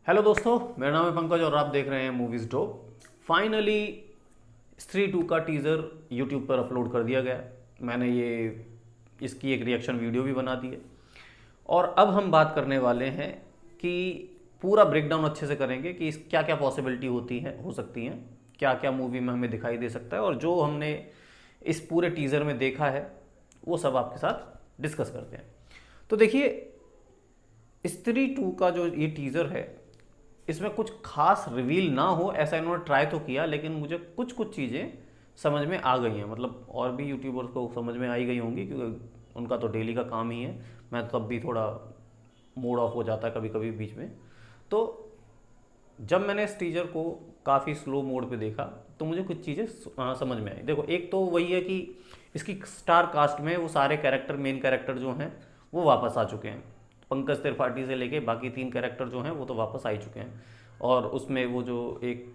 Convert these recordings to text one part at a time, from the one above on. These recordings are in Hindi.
हेलो दोस्तों, मेरा नाम है पंकज और आप देख रहे हैं मूवीज़ डोप। फाइनली स्त्री 2 का टीज़र यूट्यूब पर अपलोड कर दिया गया। मैंने इसकी एक रिएक्शन वीडियो भी बना दी है और अब हम बात करने वाले हैं कि पूरा ब्रेकडाउन अच्छे से करेंगे कि इस क्या क्या पॉसिबिलिटी हो सकती हैं, क्या क्या मूवी में हमें दिखाई दे सकता है और जो हमने इस पूरे टीज़र में देखा है वो सब आपके साथ डिस्कस करते हैं। तो देखिए, स्त्री 2 का जो ये टीज़र है इसमें कुछ खास रिवील ना हो ऐसा इन्होंने ट्राई तो किया, लेकिन मुझे कुछ कुछ चीज़ें समझ में आ गई हैं। मतलब और भी यूट्यूबर्स को समझ में आई गई होंगी क्योंकि उनका तो डेली का काम ही है। मैं तब भी थोड़ा मूड ऑफ हो जाता है कभी कभी बीच में। तो जब मैंने इस टीजर को काफ़ी स्लो मोड पे देखा तो मुझे कुछ चीज़ें समझ में आई। देखो, एक तो वही है कि इसकी स्टार कास्ट में वो सारे कैरेक्टर, मेन कैरेक्टर जो हैं वो वापस आ चुके हैं। पंकज त्रिपाठी से लेके बाकी 3 कैरेक्टर जो हैं वो तो वापस आ ही चुके हैं। और उसमें वो जो एक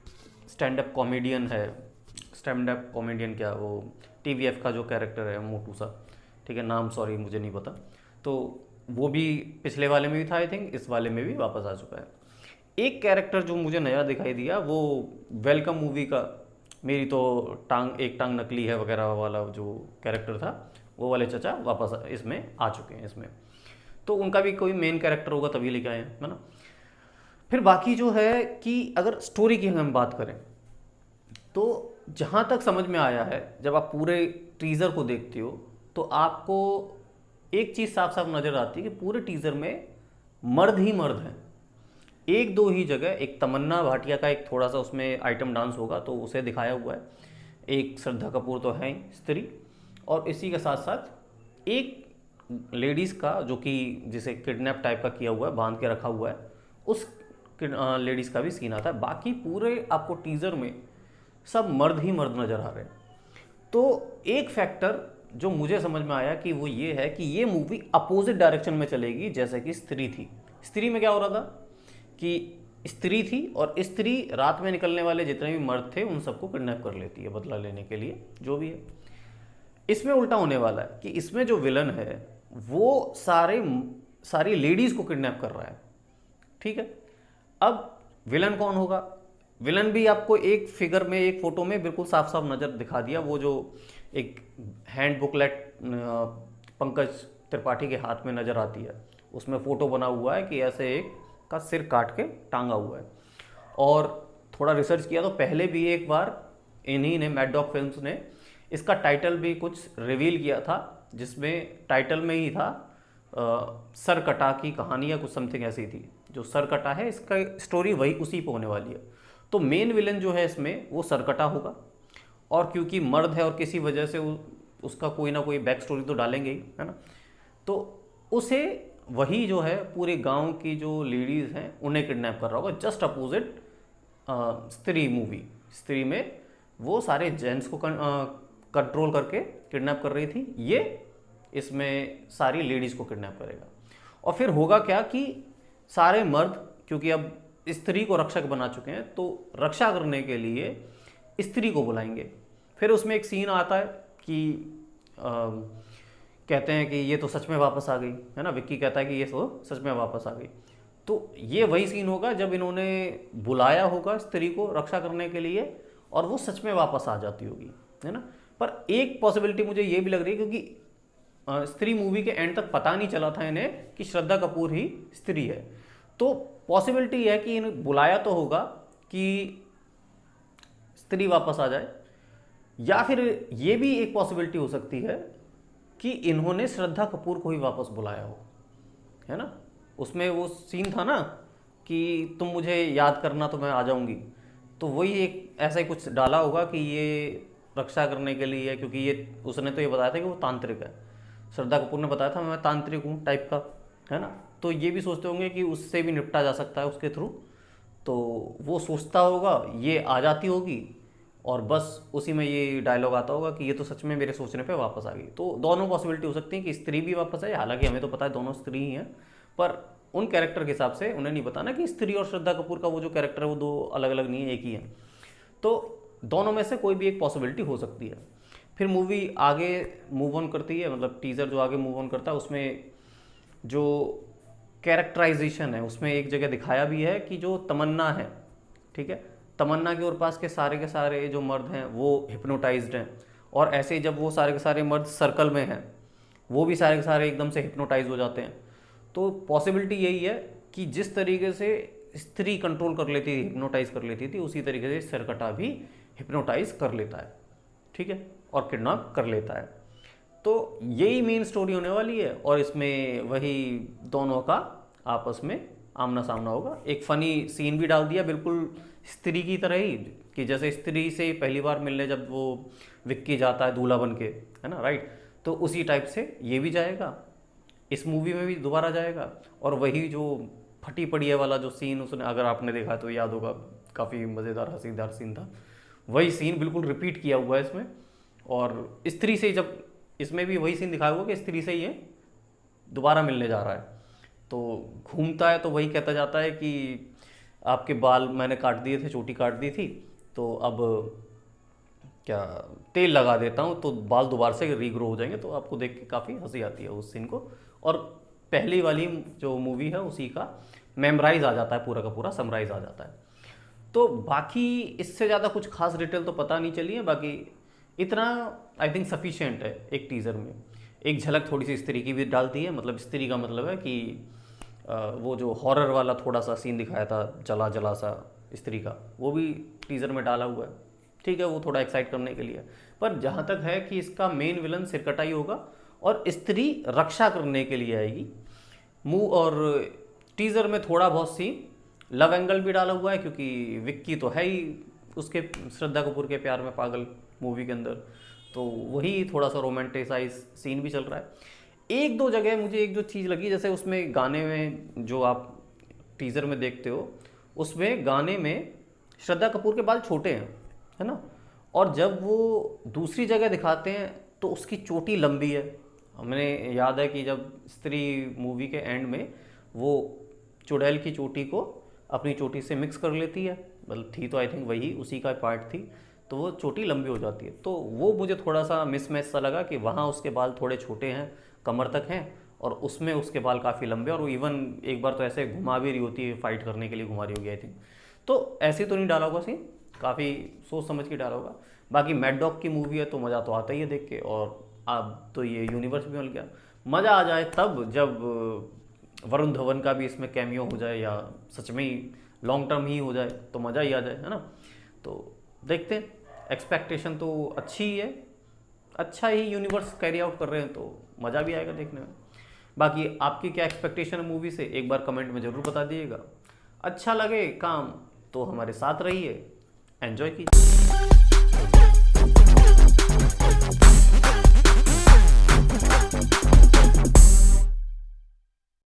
स्टैंड अप कॉमेडियन क्या वो टीवीएफ का जो कैरेक्टर है मोटू सा, ठीक है, नाम सॉरी मुझे नहीं पता, तो वो भी पिछले वाले में भी था, आई थिंक इस वाले में भी वापस आ चुका है। एक कैरेक्टर जो मुझे नया दिखाई दिया वो वेलकम मूवी का मेरी तो एक टांग नकली है वगैरह वाला जो कैरेक्टर था, वो वाले चचा वापस इसमें आ चुके हैं इसमें। तो उनका भी कोई मेन कैरेक्टर होगा तभी लेके आए हैं, है ना। फिर बाकी जो है कि अगर स्टोरी की हम बात करें तो जहाँ तक समझ में आया है, जब आप पूरे टीज़र को देखते हो तो आपको एक चीज़ साफ साफ नज़र आती है कि पूरे टीज़र में मर्द ही मर्द हैं। एक दो ही जगह एक तमन्ना भाटिया का एक थोड़ा सा उसमें आइटम डांस होगा तो उसे दिखाया हुआ है, एक श्रद्धा कपूर तो है ही स्त्री, और इसी के साथ साथ एक लेडीज़ का जो कि जिसे किडनैप टाइप का किया हुआ है, बांध के रखा हुआ है, उस लेडीज़ का भी सीन आता है। बाकी पूरे आपको टीज़र में सब मर्द ही मर्द नज़र आ रहे हैं। तो एक फैक्टर जो मुझे समझ में आया कि वो ये है कि ये मूवी अपोजिट डायरेक्शन में चलेगी जैसे कि स्त्री थी। स्त्री में क्या हो रहा था कि स्त्री थी और स्त्री रात में निकलने वाले जितने भी मर्द थे उन सबको किडनैप कर लेती है बदला लेने के लिए, जो भी है। इसमें उल्टा होने वाला है कि इसमें जो विलन है वो सारी लेडीज़ को किडनैप कर रहा है, ठीक है। अब विलन कौन होगा? विलन भी आपको एक फिगर में, एक फोटो में बिल्कुल साफ साफ नज़र दिखा दिया। वो जो एक हैंड बुकलेट पंकज त्रिपाठी के हाथ में नज़र आती है, उसमें फ़ोटो बना हुआ है कि ऐसे एक का सिर काट के टांगा हुआ है। और थोड़ा रिसर्च किया तो पहले भी एक बार इन्हीं ने, मैड डॉग फिल्म्स ने, इसका टाइटल भी कुछ रिवील किया था जिसमें टाइटल में ही था सर कटा की कहानी या कुछ समथिंग ऐसी थी। जो सर कटा है इसका स्टोरी वही उसी पे होने वाली है। तो मेन विलन जो है इसमें वो सरकटा होगा, और क्योंकि मर्द है और किसी वजह से उसका कोई ना कोई बैक स्टोरी तो डालेंगे ही, है ना। तो उसे वही जो है पूरे गांव की जो लेडीज़ हैं उन्हें किडनैप कर रहा होगा, जस्ट अपोजिट स्त्री में वो सारे जेंट्स को कंट्रोल करके किडनैप कर रही थी, ये इसमें सारी लेडीज़ को किडनैप करेगा। और फिर होगा क्या कि सारे मर्द, क्योंकि अब स्त्री को रक्षक बना चुके हैं, तो रक्षा करने के लिए स्त्री को बुलाएंगे। फिर उसमें एक सीन आता है कि कहते हैं कि ये तो सच में वापस आ गई, है ना। विक्की कहता है कि ये तो सच में वापस आ गई। तो ये वही सीन होगा जब इन्होंने बुलाया होगा स्त्री को रक्षा करने के लिए और वो सच में वापस आ जाती होगी, है ना। पर एक पॉसिबिलिटी मुझे ये भी लग रही है क्योंकि स्त्री मूवी के एंड तक पता नहीं चला था इन्हें कि श्रद्धा कपूर ही स्त्री है। तो पॉसिबिलिटी है कि इन्हें बुलाया तो होगा कि स्त्री वापस आ जाए, या फिर ये भी एक पॉसिबिलिटी हो सकती है कि इन्होंने श्रद्धा कपूर को ही वापस बुलाया हो, है ना। उसमें वो सीन था ना कि तुम मुझे याद करना तो मैं आ जाऊंगी, तो वही एक ऐसा ही कुछ डाला होगा कि ये रक्षा करने के लिए, क्योंकि ये उसने तो ये बताया था कि वो तांत्रिक है, श्रद्धा कपूर ने बताया था मैं तांत्रिक हूँ टाइप का, है ना। तो ये भी सोचते होंगे कि उससे भी निपटा जा सकता है उसके थ्रू, तो वो सोचता होगा, ये आ जाती होगी और बस उसी में ये डायलॉग आता होगा कि ये तो सच में मेरे सोचने पे वापस आ गई। तो दोनों पॉसिबिलिटी हो सकती है कि स्त्री भी वापस आए, हालांकि हमें तो पता है दोनों स्त्री ही हैं, पर उन कैरेक्टर के हिसाब से उन्हें नहीं पता ना कि स्त्री और श्रद्धा कपूर का वो जो कैरेक्टर है वो दो अलग अलग नहीं है, एक ही है। तो दोनों में से कोई भी एक पॉसिबिलिटी हो सकती है। फिर मूवी आगे मूव ऑन करती है, मतलब टीज़र जो आगे मूव ऑन करता है उसमें जो कैरेक्टराइजेशन है उसमें एक जगह दिखाया भी है कि जो तमन्ना है, ठीक है, तमन्ना के और पास के सारे जो मर्द हैं वो हिप्नोटाइज्ड हैं, और ऐसे ही जब वो सारे के सारे मर्द सर्कल में हैं वो भी सारे के सारे एकदम से हिप्नोटाइज हो जाते हैं। तो पॉसिबिलिटी यही है कि जिस तरीके से स्त्री कंट्रोल कर लेती थी, हिप्नोटाइज कर लेती थी, उसी तरीके से सिरकटा भी हिप्नोटाइज कर लेता है, ठीक है, और किडनैप कर लेता है। तो यही मेन स्टोरी होने वाली है, और इसमें वही दोनों का आपस में आमना सामना होगा। एक फनी सीन भी डाल दिया बिल्कुल स्त्री की तरह ही, कि जैसे स्त्री से पहली बार मिलने जब वो विक्की जाता है दूल्हा बन के, है ना, राइट, तो उसी टाइप से ये भी जाएगा, इस मूवी में भी दोबारा जाएगा। और वही जो फटी पड़ी है वाला जो सीन उसने, अगर आपने देखा तो याद होगा, काफ़ी मज़ेदार हंसीदार सीन था, वही सीन बिल्कुल रिपीट किया हुआ है इसमें। और स्त्री से जब इसमें भी वही सीन दिखाया हुआ कि स्त्री से ये दोबारा मिलने जा रहा है, तो घूमता है तो वही कहता जाता है कि आपके बाल मैंने काट दिए थे, चोटी काट दी थी, तो अब क्या तेल लगा देता हूँ तो बाल दोबारा से रीग्रो हो जाएंगे। तो आपको देख के काफ़ी हंसी आती है उस सीन को, और पहली वाली जो मूवी है उसी का मेमोराइज आ जाता है, पूरा का पूरा समराइज आ जाता है। तो बाकी इससे ज़्यादा कुछ खास डिटेल तो पता नहीं चली है, बाकी इतना आई थिंक सफिशिएंट है। एक टीज़र में एक झलक थोड़ी सी स्त्री की भी डाल दी है, मतलब स्त्री का मतलब है कि वो जो हॉरर वाला थोड़ा सा सीन दिखाया था जला जला सा स्त्री का, वो भी टीज़र में डाला हुआ है, ठीक है, वो थोड़ा एक्साइट करने के लिए। पर जहाँ तक है कि इसका मेन विलन सिरकटा ही होगा और स्त्री रक्षा करने के लिए आएगी। मुंह और टीज़र में थोड़ा बहुत सीन लव एंगल भी डाला हुआ है, क्योंकि विक्की तो है ही उसके श्रद्धा कपूर के प्यार में पागल मूवी के अंदर, तो वही थोड़ा सा रोमांटिसाइज सीन भी चल रहा है। एक दो जगह मुझे एक जो चीज़ लगी, जैसे उसमें गाने में जो आप टीज़र में देखते हो, उसमें गाने में श्रद्धा कपूर के बाल छोटे हैं, है ना, और जब वो दूसरी जगह दिखाते हैं तो उसकी चोटी लंबी है। हमें याद है कि जब स्त्री मूवी के एंड में वो चुड़ैल की चोटी को अपनी चोटी से मिक्स कर लेती है, मतलब थी तो आई थिंक वही उसी का पार्ट थी, तो वो चोटी लंबी हो जाती है। तो वो मुझे थोड़ा सा मिसमैच सा लगा कि वहाँ उसके बाल थोड़े छोटे हैं, कमर तक हैं, और उसमें उसके बाल काफ़ी लंबे, और वो इवन एक बार तो ऐसे घुमा भी रही होती है, फाइट करने के लिए घुमा रही होगी आई थिंक। तो ऐसे तो नहीं डाला होगा सीन, काफ़ी सोच समझ के डाला होगा। बाकी मैड डॉग की मूवी है तो मज़ा तो आता ही है देख के, और अब तो ये यूनिवर्स भी मिल गया। मज़ा आ जाए तब जब वरुण धवन का भी इसमें कैमियो हो जाए, या सच में ही लॉन्ग टर्म ही हो जाए तो मज़ा ही आ जाए, है ना। तो देखते हैं, एक्सपेक्टेशन तो अच्छी ही है, अच्छा ही यूनिवर्स कैरी आउट कर रहे हैं, तो मज़ा भी आएगा देखने में। बाकी आपकी क्या एक्सपेक्टेशन है मूवी से, एक बार कमेंट में ज़रूर बता दिएगा। अच्छा लगे काम तो हमारे साथ रहिए, एंजॉय कीजिए।